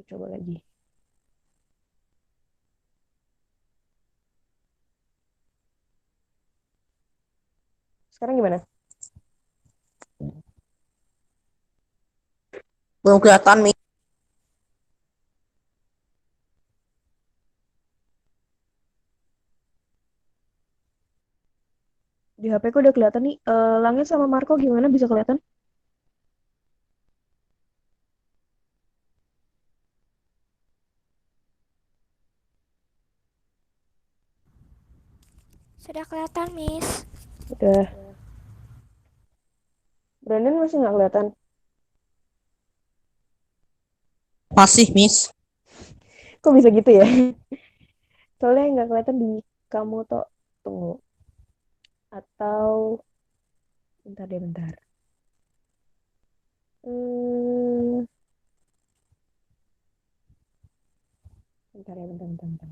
coba lagi. Sekarang gimana? Belum kelihatan, Miss. Di HP ku udah kelihatan nih. Langit sama Marco gimana bisa kelihatan? Sudah kelihatan, Miss. Udah. Brandon masih nggak kelihatan. Masih, Miss. Kok bisa gitu ya? Soalnya nggak kelihatan di kamu tuh. Tunggu. Atau bentar deh bentar. Hmm, bentar ya bentar.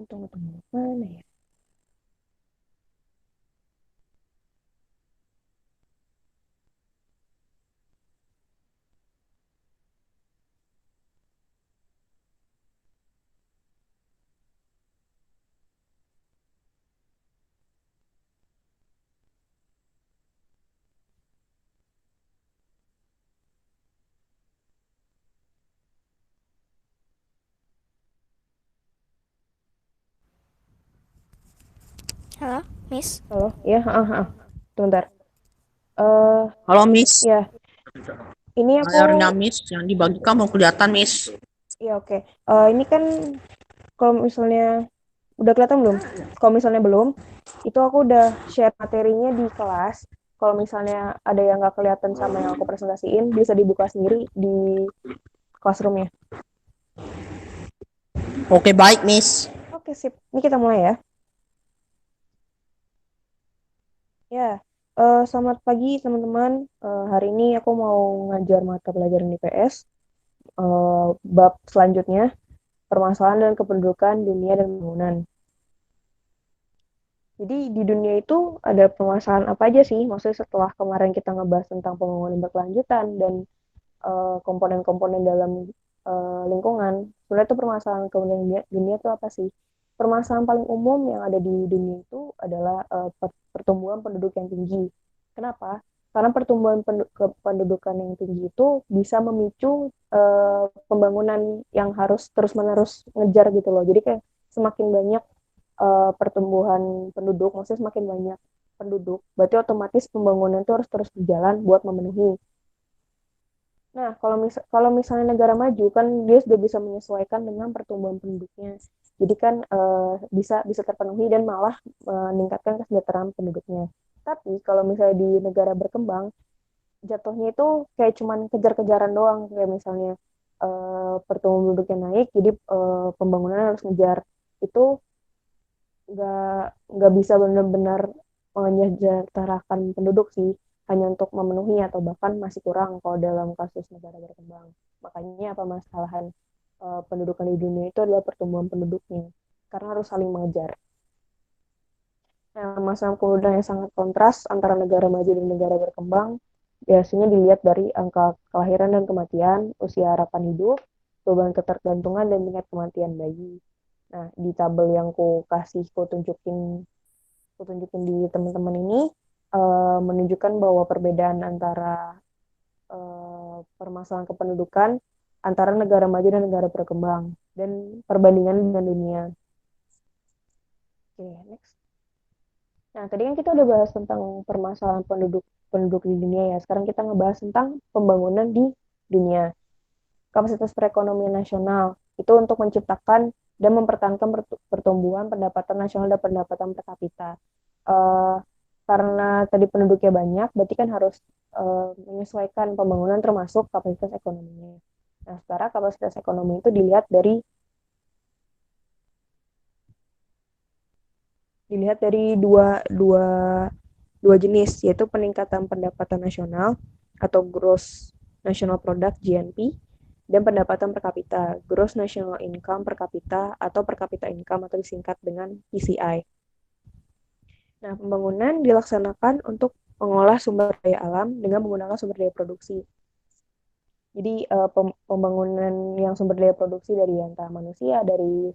Tunggu. Mana ya? Halo, Miss. Halo? Ya, tunggu bentar. Eh, Halo, Miss. ya, ini Layarnya, aku, Miss. Yang dibagikan mau kelihatan, Miss. ya oke. Ini kan kalau misalnya udah kelihatan belum? Kalau misalnya belum, itu aku udah share materinya di kelas. Kalau misalnya ada yang nggak kelihatan sama yang aku presentasiin, bisa dibuka sendiri di classroomnya. Oke, baik, Miss. Oke, sip. Ini kita mulai ya. Ya, selamat pagi teman-teman. Hari ini aku mau ngajar mata pelajaran IPS. Bab selanjutnya, permasalahan dan kependudukan dunia dan bangunan. Jadi di dunia itu ada permasalahan apa aja sih? Maksudnya setelah kemarin kita ngebahas tentang pembangunan berkelanjutan dan komponen-komponen dalam lingkungan. Sebenarnya itu permasalahan kemudian dunia itu apa sih? Permasalahan paling umum yang ada di dunia itu adalah pertumbuhan penduduk yang tinggi. Kenapa? Karena pertumbuhan pendudukan yang tinggi itu bisa memicu pembangunan yang harus terus-menerus ngejar gitu loh. Jadi kayak semakin banyak pertumbuhan penduduk, maksudnya semakin banyak penduduk, berarti otomatis pembangunan itu harus terus berjalan buat memenuhi. Nah, kalau misalnya negara maju kan dia sudah bisa menyesuaikan dengan pertumbuhan penduduknya. Jadi kan bisa bisa terpenuhi dan malah meningkatkan kesejahteraan penduduknya. Tapi kalau misalnya di negara berkembang, jatuhnya itu kayak cuman kejar-kejaran doang, kayak misalnya pertumbuhan penduduknya naik, jadi pembangunan harus ngejar. Itu nggak bisa benar-benar menyejahterakan penduduk sih, hanya untuk memenuhi atau bahkan masih kurang kalau dalam kasus negara berkembang. Makanya permasalahan pendudukan di dunia itu adalah pertumbuhan penduduknya, karena harus saling mengejar. Nah, masalah kemudian yang sangat kontras antara negara maju dan negara berkembang biasanya dilihat dari angka kelahiran dan kematian, usia harapan hidup, beban ketergantungan, dan tingkat kematian bayi. Nah, di tabel yang ku tunjukin di teman-teman ini menunjukkan bahwa perbedaan antara permasalahan kependudukan antara negara maju dan negara berkembang dan perbandingan dengan dunia. Oke, next. Nah, tadi kan kita udah bahas tentang permasalahan penduduk penduduk di dunia ya. Sekarang kita ngebahas tentang pembangunan di dunia. Kapasitas perekonomian nasional itu untuk menciptakan dan mempertahankan pertumbuhan pendapatan nasional dan pendapatan per kapita. Uh, karena tadi penduduknya banyak, berarti kan harus menyesuaikan pembangunan termasuk kapasitas ekonominya. Nah, sekarang kapasitas ekonomi itu dilihat dari dua, dua, dua jenis, yaitu peningkatan pendapatan nasional atau gross national product GNP dan pendapatan per kapita, gross national income per kapita atau per kapita income atau disingkat dengan PCI. Nah, pembangunan dilaksanakan untuk mengolah sumber daya alam dengan menggunakan sumber daya produksi. Jadi pembangunan yang sumber daya produksi dari antara manusia, dari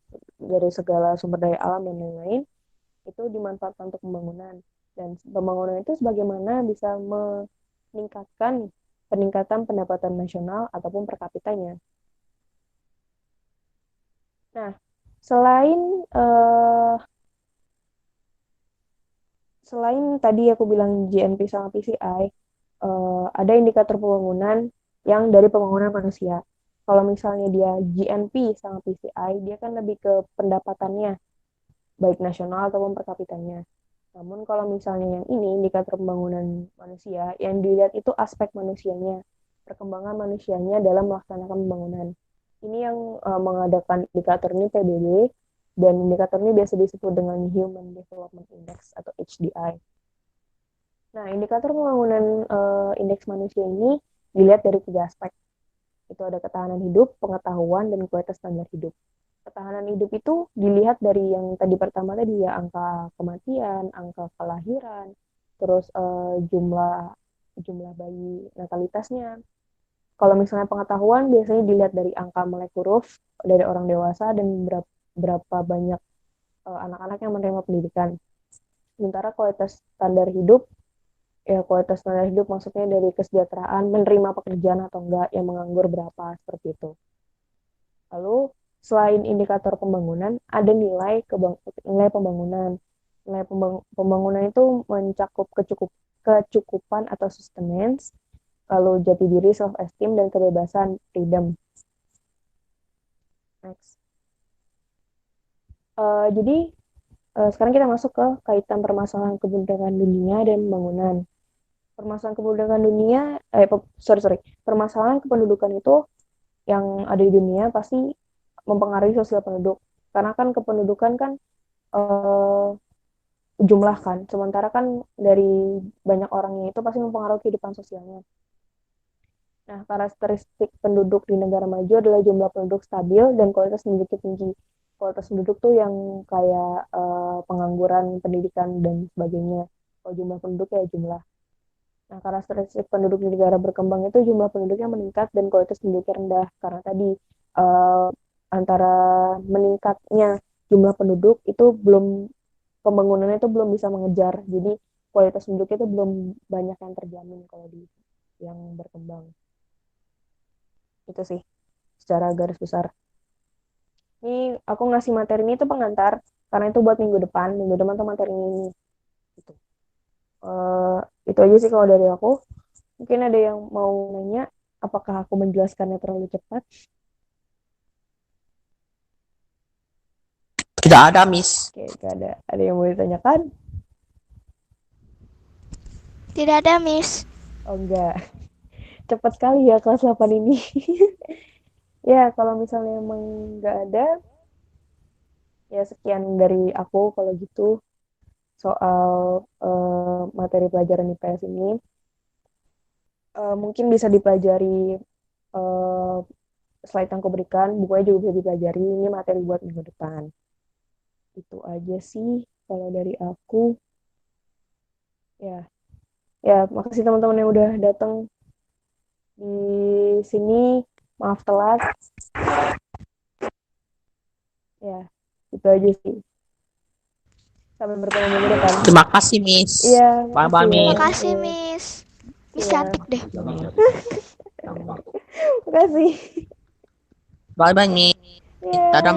segala sumber daya alam dan lain-lain itu dimanfaatkan untuk pembangunan. Dan pembangunan itu sebagaimana bisa meningkatkan peningkatan pendapatan nasional ataupun per kapitanya. Nah, selain tadi aku bilang GNP sama PCI, ada indikator pembangunan yang dari pembangunan manusia. Kalau misalnya dia GNP sama PCI, dia kan lebih ke pendapatannya, baik nasional ataupun per kapitanya. Namun kalau misalnya yang ini, indikator pembangunan manusia, yang dilihat itu aspek manusianya, perkembangan manusianya dalam melaksanakan pembangunan. Ini yang mengadakan indikator ini PBB, dan indikator ini biasa disebut dengan Human Development Index atau HDI. Nah, indikator pembangunan indeks manusia ini dilihat dari 3 aspek. Itu ada ketahanan hidup, pengetahuan, dan kualitas standar hidup. Ketahanan hidup itu dilihat dari yang tadi pertama tadi ya, angka kematian, angka kelahiran, terus jumlah bayi natalitasnya. Kalau misalnya pengetahuan biasanya dilihat dari angka melek huruf dari orang dewasa dan berapa banyak anak-anak yang menerima pendidikan. Sementara kualitas standar hidup, ya kualitas standar hidup maksudnya dari kesejahteraan, menerima pekerjaan atau enggak, yang menganggur berapa, seperti itu. Lalu selain indikator pembangunan, ada nilai pembangunan. Nilai pembangunan itu mencakup kecukupan atau sustenance, lalu jati diri, self-esteem, dan kebebasan, freedom. Next. Jadi sekarang kita masuk ke kaitan permasalahan kebudakan dunia dan pembangunan. Permasalahan kebudakan dunia, permasalahan kependudukan itu yang ada di dunia pasti mempengaruhi sosial penduduk. Karena kan kependudukan kan jumlah kan, sementara kan dari banyak orangnya itu pasti mempengaruhi kehidupan sosialnya. Nah, karakteristik penduduk di negara maju adalah jumlah penduduk stabil dan kualitas penduduknya tinggi. Kualitas penduduk tuh yang kayak pengangguran, pendidikan, dan sebagainya. Kalau jumlah penduduk ya jumlah. Nah, karakteristik penduduk di negara berkembang itu jumlah penduduknya meningkat dan kualitas penduduknya rendah. Karena tadi antara meningkatnya jumlah penduduk itu pembangunannya itu belum bisa mengejar. Jadi kualitas penduduknya itu belum banyak yang terjamin kalau di yang berkembang. Itu sih secara garis besar. Ini aku ngasih materi ini tuh pengantar karena itu buat minggu depan tuh materi ini. Gitu. Itu aja sih kalau dari aku. Mungkin ada yang mau nanya, apakah aku menjelaskannya terlalu cepat? Tidak ada, Miss. Oke, gak ada. Ada yang mau ditanyakan? Tidak ada, Miss. Oh enggak. Cepat sekali ya kelas 8 ini. Ya, kalau misalnya emang nggak ada, ya sekian dari aku kalau gitu soal materi pelajaran IPS ini. Mungkin bisa dipelajari slide yang aku berikan, bukunya juga bisa dipelajari, ini materi buat minggu depan. Itu aja sih kalau dari aku. Ya, makasih teman-teman yang udah datang di sini. Maaf telat. Ya, itu aja sih. Sampai bertemu minggu depan. Terima kasih, Miss. Iya, Bye-bye, makasih ya. Terima Miss. kasih, Miss. Miss Iya. cantik deh. Makasih. Bye-bye, Miss. Iya. Dadah,